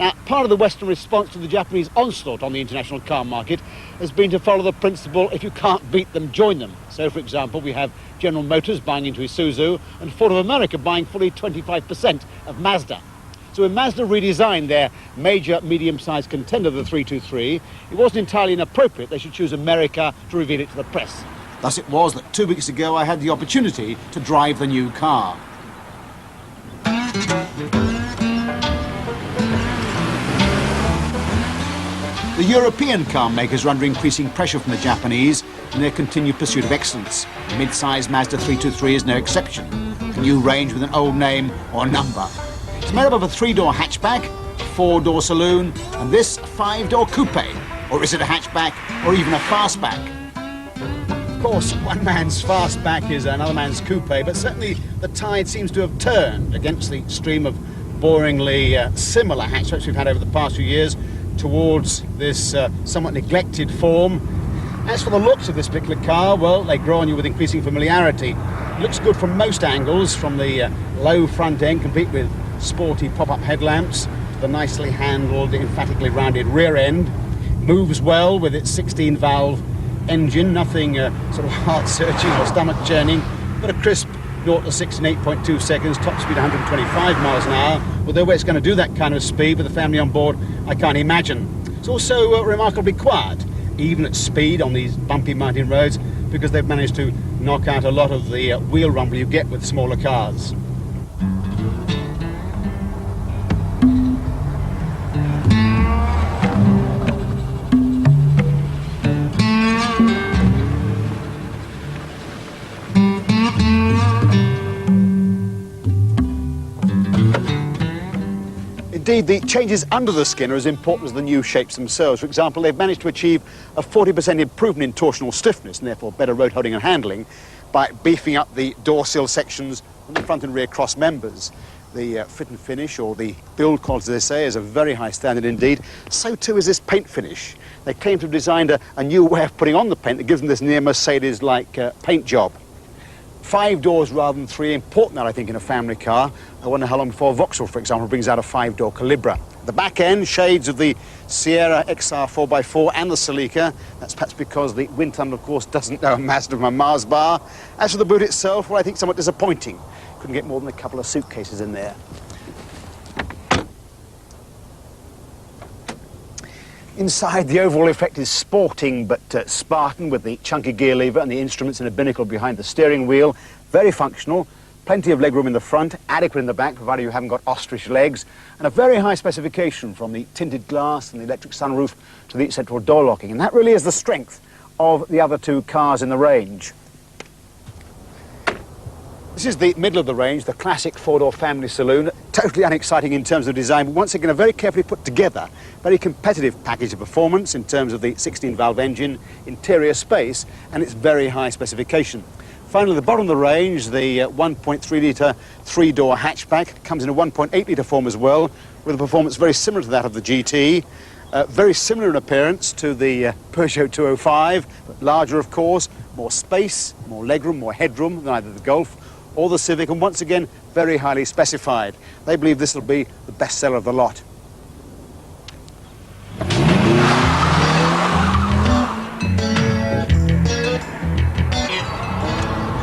Now, part of the Western response to the Japanese onslaught on the international car market has been to follow the principle, if you can't beat them, join them. So, for example, we have General Motors buying into Isuzu and Ford of America buying fully 25% of Mazda. So when Mazda redesigned their major medium-sized contender, the 323, it wasn't entirely inappropriate they should choose America to reveal it to the press. Thus it was that 2 weeks ago I had the opportunity to drive the new car. The European car makers are under increasing pressure from the Japanese in their continued pursuit of excellence. The mid-size Mazda 323 is no exception. A new range with an old name or number. It's made up of a 3-door hatchback, a 4-door saloon, and this 5-door coupe. Or is it a hatchback or even a fastback? Of course, one man's fastback is another man's coupe, but certainly the tide seems to have turned against the stream of boringly similar hatchbacks we've had over the past few years towards this somewhat neglected form. As for the looks of this particular car, well, they grow on you with increasing familiarity. It looks good from most angles, from the low front end, complete with sporty pop-up headlamps, to the nicely handled, emphatically rounded rear end. Moves well with its 16-valve engine, nothing sort of heart-searching or stomach-churning, but a crisp 0 to 6 in 8.2 seconds, top speed 125 miles an hour. Although where it's going to do that kind of speed with the family on board, I can't imagine. It's also remarkably quiet, even at speed on these bumpy mountain roads, because they've managed to knock out a lot of the wheel rumble you get with smaller cars. Indeed, the changes under the skin are as important as the new shapes themselves. For example, they've managed to achieve a 40% improvement in torsional stiffness, and therefore better road holding and handling, by beefing up the door sill sections and the front and rear cross members. The fit and finish, or the build quality, as they say, is a very high standard indeed. So too is this paint finish. They claim to have designed a new way of putting on the paint that gives them this near Mercedes-like paint job. 5 doors rather than 3, important that I think in a family car. I wonder how long before Vauxhall, for example, brings out a 5-door Calibra. The back end, shades of the Sierra XR 4x4 and the Celica. That's perhaps because the wind tunnel, of course, doesn't know a Mazda from a Mars bar. As for the boot itself, well, I think somewhat disappointing. Couldn't get more than a couple of suitcases in there. Inside, the overall effect is sporting but Spartan, with the chunky gear lever and the instruments in a binnacle behind the steering wheel. Very functional, plenty of legroom in the front, adequate in the back, provided you haven't got ostrich legs, and a very high specification from the tinted glass and the electric sunroof to the central door locking. And that really is the strength of the other 2 cars in the range. This is the middle of the range, the classic 4-door family saloon. Totally unexciting in terms of design, but once again a very carefully put together, very competitive package of performance in terms of the 16-valve engine, interior space, and its very high specification. Finally, the bottom of the range, the 1.3-litre 3-door hatchback, comes in a 1.8-litre form as well, with a performance very similar to that of the GT. Very similar in appearance to the Peugeot 205, but larger, of course, more space, more legroom, more headroom than either the Golf or the Civic, and once again, very highly specified. They believe this will be the best seller of the lot.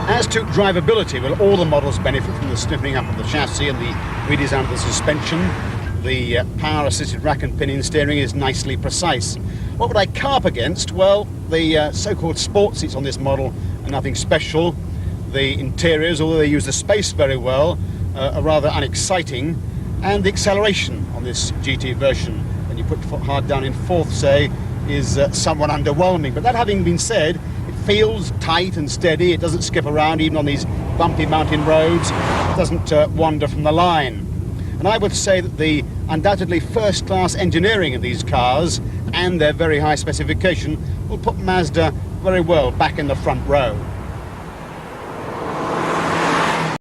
As to drivability, well, all the models benefit from the stiffening up of the chassis and the redesign of the suspension. The power-assisted rack and pinion steering is nicely precise. What would I carp against? Well, the so-called sports seats on this model are nothing special. The interiors, although they use the space very well, are rather unexciting. And the acceleration on this GT version, when you put foot hard down in 4th, say, is somewhat underwhelming. But that having been said, it feels tight and steady. It doesn't skip around even on these bumpy mountain roads. It doesn't wander from the line. And I would say that the undoubtedly first-class engineering of these cars and their very high specification will put Mazda very well back in the front row.